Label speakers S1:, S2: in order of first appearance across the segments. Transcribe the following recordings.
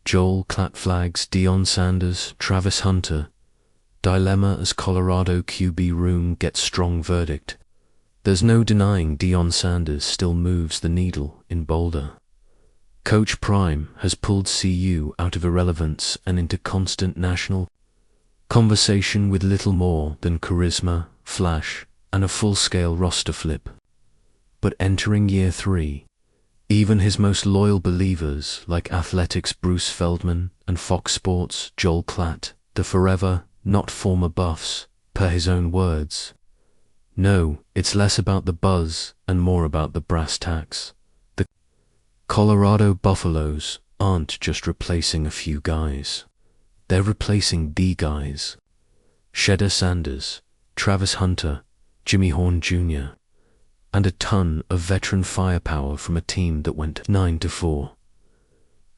S1: Joel Klatt flags Deion Sanders, Travis Hunter. Dilemma as Colorado QB room gets strong verdict. There's no denying Deion Sanders still moves the needle in Boulder. Coach Prime has pulled CU out of irrelevance and into constant national conversation with little more than charisma, flash, and a full-scale roster flip. But entering year 3, even his most loyal believers like Athletics' Bruce Feldman and Fox Sports' Joel Klatt, the forever, not former buffs, per his own words. No, it's less about the buzz and more about the brass tacks. The Colorado Buffaloes aren't just replacing a few guys. They're replacing the guys. Shedeur Sanders, Travis Hunter, Jimmy Horn Jr., and a ton of veteran firepower from a team that went 9-4.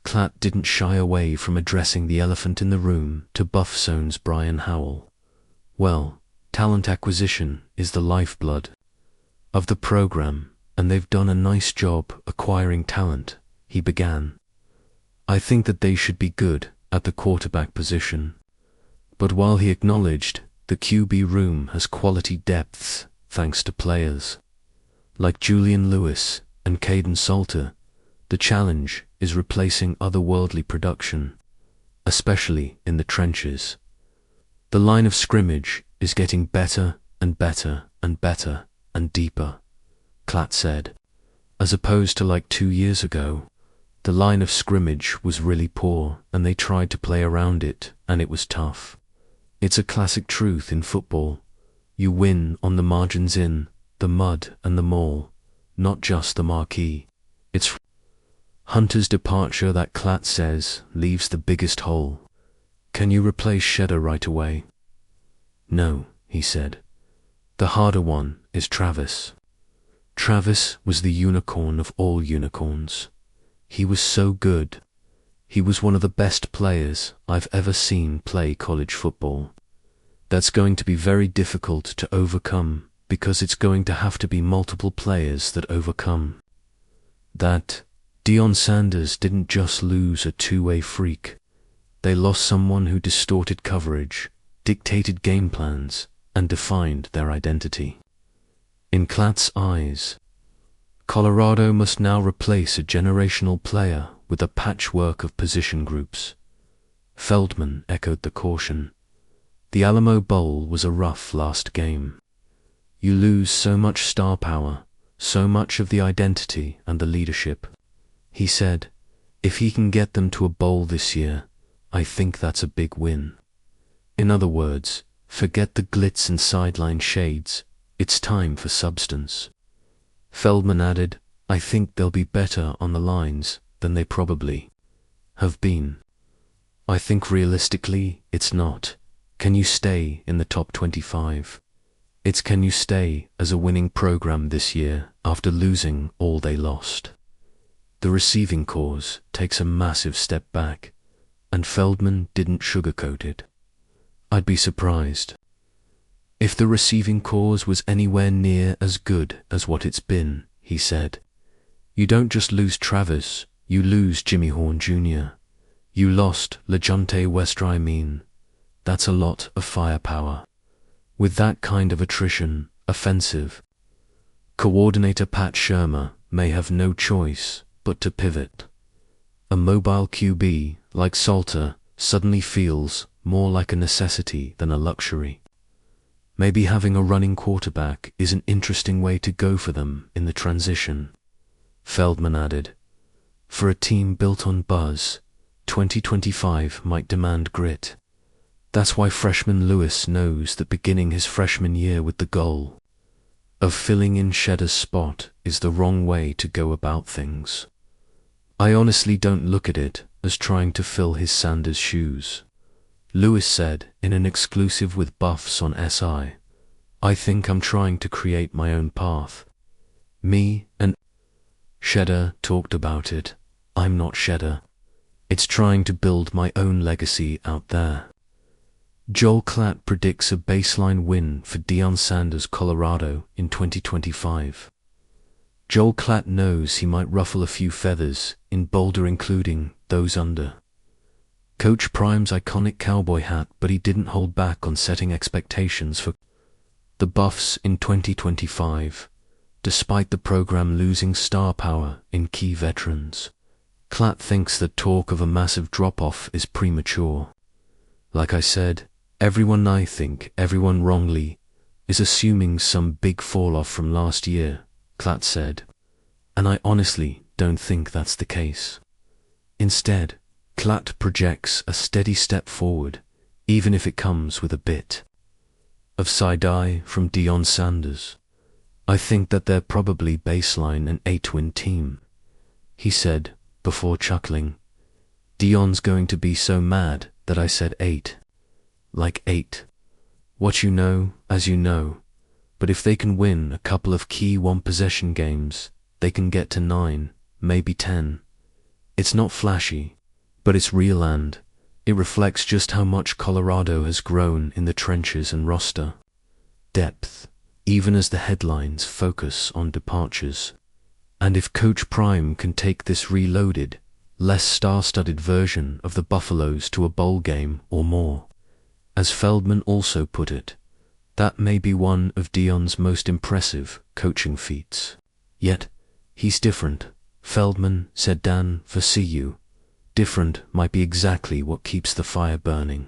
S1: Klatt didn't shy away from addressing the elephant in the room to Buff Zone's Brian Howell. Well, talent acquisition is the lifeblood of the program, and they've done a nice job acquiring talent, he began. I think that they should be good at the quarterback position. But while he acknowledged the QB room has quality depths thanks to players like Julian Lewis and Caden Salter, the challenge is replacing otherworldly production, especially in the trenches. The line of scrimmage is getting better and better and better and deeper, Klatt said. As opposed to like 2 years ago, the line of scrimmage was really poor and they tried to play around it and it was tough. It's a classic truth in football. You win on the margins in the mud and the maul, not just the marquee. It's Hunter's departure that Klatt says leaves the biggest hole. Can you replace Shedeur right away? No, he said. The harder one is Travis. Travis was the unicorn of all unicorns. He was so good. He was one of the best players I've ever seen play college football. That's going to be very difficult to overcome because it's going to have to be multiple players that overcome that. Deion Sanders didn't just lose a two-way freak. They lost someone who distorted coverage, dictated game plans, and defined their identity. In Klatt's eyes, Colorado must now replace a generational player with a patchwork of position groups. Feldman echoed the caution. The Alamo Bowl was a rough last game. You lose so much star power, so much of the identity and the leadership. He said, if he can get them to a bowl this year, I think that's a big win. In other words, forget the glitz and sideline shades. It's time for substance. Feldman added, I think they'll be better on the lines than they probably have been. I think realistically, it's not, can you stay in the top 25? It's can you stay as a winning program this year after losing all they lost? The receiving corps takes a massive step back, and Feldman didn't sugarcoat it. I'd be surprised if the receiving corps was anywhere near as good as what it's been, he said. You don't just lose Travis, you lose Jimmy Horn Jr. You lost LeJounte Westry. That's a lot of firepower. With that kind of attrition, offensive coordinator Pat Shurmur may have no choice but to pivot. A mobile QB like Salter suddenly feels more like a necessity than a luxury. Maybe having a running quarterback is an interesting way to go for them in the transition, Feldman added. For a team built on buzz, 2025 might demand grit. That's why freshman Lewis knows that beginning his freshman year with the goal of filling in Shedeur's spot is the wrong way to go about things. I honestly don't look at it as trying to fill his Sanders' shoes, Lewis said in an exclusive with Buffs on SI. I think I'm trying to create my own path. Me and Shedeur talked about it. I'm not Shedeur. It's trying to build my own legacy out there. Joel Klatt predicts a baseline win for Deion Sanders' Colorado in 2025. Joel Klatt knows he might ruffle a few feathers in Boulder, including those under Coach Prime's iconic cowboy hat, but he didn't hold back on setting expectations for the Buffs in 2025, despite the program losing star power in key veterans. Klatt thinks that talk of a massive drop-off is premature. Like I said, everyone wrongly is assuming some big fall-off from last year, Klatt said. And I honestly don't think that's the case. Instead, Klatt projects a steady step forward, even if it comes with a bit of side-eye from Deion Sanders. I think that they're probably baseline an 8-win team, he said before chuckling. Deion's going to be so mad that I said 8. Like 8. What you know, as you know. But if they can win a couple of key one-possession games, they can get to 9, maybe 10. It's not flashy, but it's real and it reflects just how much Colorado has grown in the trenches and roster depth, even as the headlines focus on departures. And if Coach Prime can take this reloaded, less star-studded version of the Buffaloes to a bowl game or more, as Feldman also put it, that may be one of Deion's most impressive coaching feats. Yet, he's different, Feldman, said Dan for CU. Different might be exactly what keeps the fire burning.